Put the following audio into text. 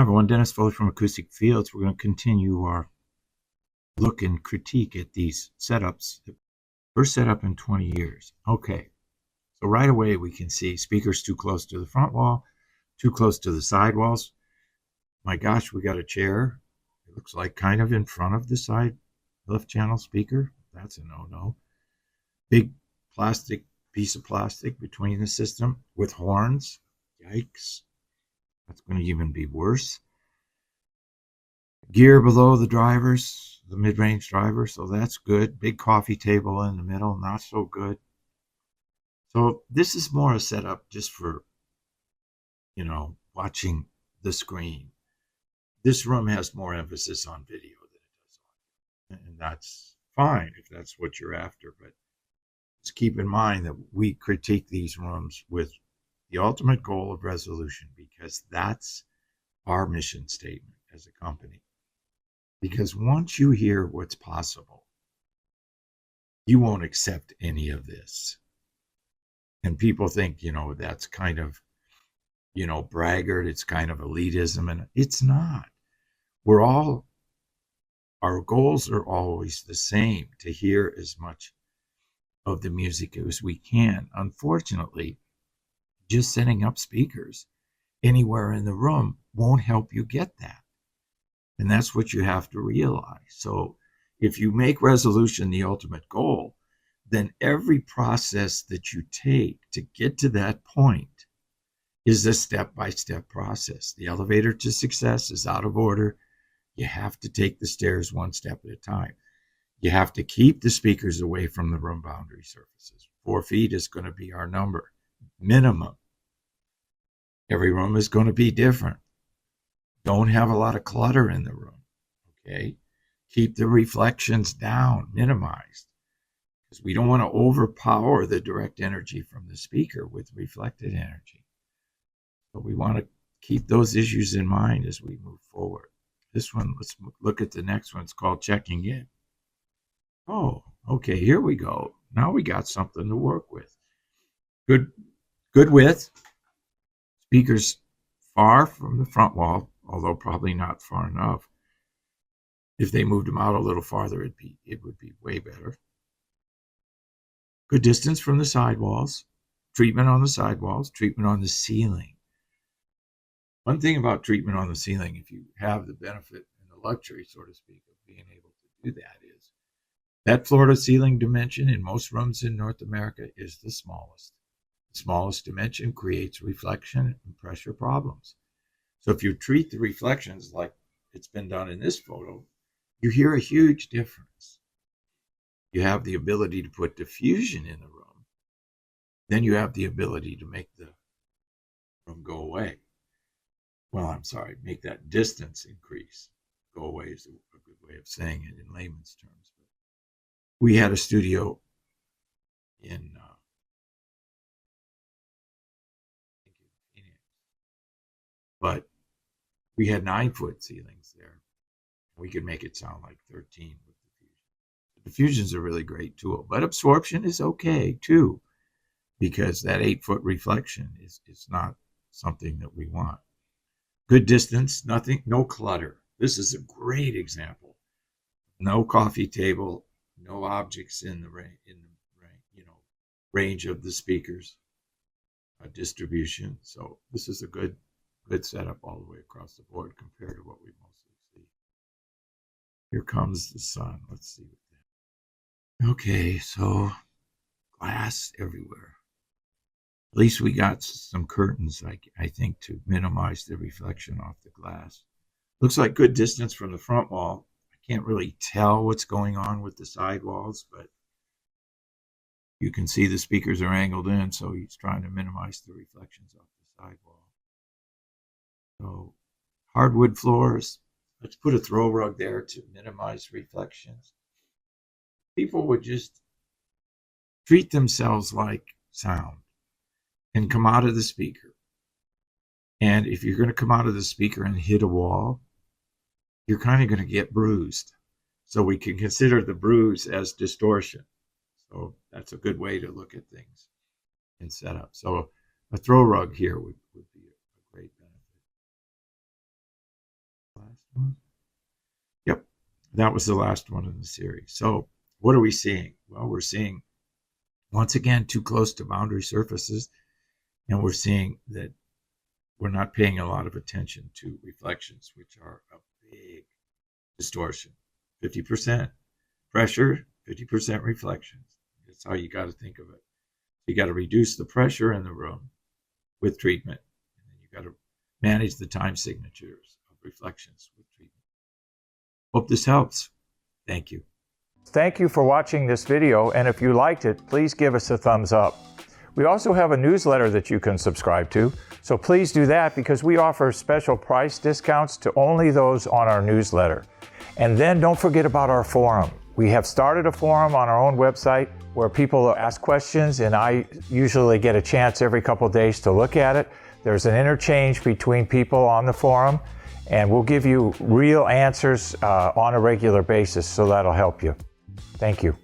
Hi everyone, Dennis Foley from Acoustic Fields. We're going to continue our look and critique at these setups. First setup in 20 years. Okay, so right away we can see speakers too close to the front wall, too close to the side walls. My gosh, we got a chair. It looks like kind of in front of the side left channel speaker. That's a no-no. Big piece of plastic between the system with horns. Yikes. That's going to even be worse. Gear below the drivers, the mid-range driver, so that's good. Big coffee table in the middle, not so good. So this is more a setup just for, watching the screen. This room has more emphasis on video than it does on, and that's fine if that's what you're after, but just keep in mind that we critique these rooms with the ultimate goal of resolution, because that's our mission statement as a company. Because once you hear what's possible, you won't accept any of this. And people think, that's kind of, braggart, it's kind of elitism, and it's not. Our goals are always the same, to hear as much of the music as we can. Unfortunately, just setting up speakers anywhere in the room won't help you get that. And that's what you have to realize. So if you make resolution the ultimate goal, then every process that you take to get to that point is a step-by-step process. The elevator to success is out of order. You have to take the stairs one step at a time. You have to keep the speakers away from the room boundary surfaces. 4 feet is going to be our number, minimum. Every room is going to be different. Don't have a lot of clutter in the room, okay? Keep the reflections down, minimized, because we don't want to overpower the direct energy from the speaker with reflected energy. But we want to keep those issues in mind as we move forward. This one, let's look at the next one. It's called checking in. Oh, okay, here we go. Now we got something to work with. Good width. Speakers far from the front wall, although probably not far enough. If they moved them out a little farther, it would be way better. Good distance from the sidewalls. Treatment on the sidewalls. Treatment on the ceiling. One thing about treatment on the ceiling, if you have the benefit and the luxury, so to speak, of being able to do that, is that floor to ceiling dimension in most rooms in North America is the smallest. The smallest dimension creates reflection and pressure problems. So if you treat the reflections like it's been done in this photo, you hear a huge difference. You have the ability to put diffusion in the room. Then you have the ability to make the room go away. Well, I'm sorry, make that distance increase. Go away is a good way of saying it in layman's terms. But we had a studio in but we had 9-foot ceilings there. We could make it sound like 13 with diffusion. Diffusion's a really great tool, but absorption is okay too, because that 8-foot reflection is not something that we want. Good distance, nothing, no clutter. This is a great example. No coffee table, no objects in the range of the speakers distribution. So this is a good setup all the way across the board compared to what we mostly see. Here comes the sun. Let's see what that. Okay, so glass everywhere. At least we got some curtains, I think, to minimize the reflection off the glass. Looks like good distance from the front wall. I can't really tell what's going on with the side walls, but you can see the speakers are angled in, so he's trying to minimize the reflections off the side wall. So hardwood floors. Let's put a throw rug there to minimize reflections. People would just treat themselves like sound and come out of the speaker. And if you're going to come out of the speaker and hit a wall, you're kind of going to get bruised. So we can consider the bruise as distortion. So that's a good way to look at things in setup. So a throw rug here would be a great benefit. last one? Yep, that was the last one in the series. So what are we seeing? Well, we're seeing, once again, too close to boundary surfaces, and we're seeing that we're not paying a lot of attention to reflections, which are a big distortion. 50% pressure, 50% reflections. That's how you got to think of it. You got to reduce the pressure in the room with treatment, and then you got to manage the time signatures of reflections with treatment. Hope this helps. Thank you. Thank you for watching this video, and if you liked it, please give us a thumbs up. We also have a newsletter that you can subscribe to, so please do that because we offer special price discounts to only those on our newsletter. And then don't forget about our forum. We have started a forum on our own website where people ask questions, and I usually get a chance every couple of days to look at it. There's an interchange between people on the forum, and we'll give you real answers on a regular basis, so that'll help you. Thank you.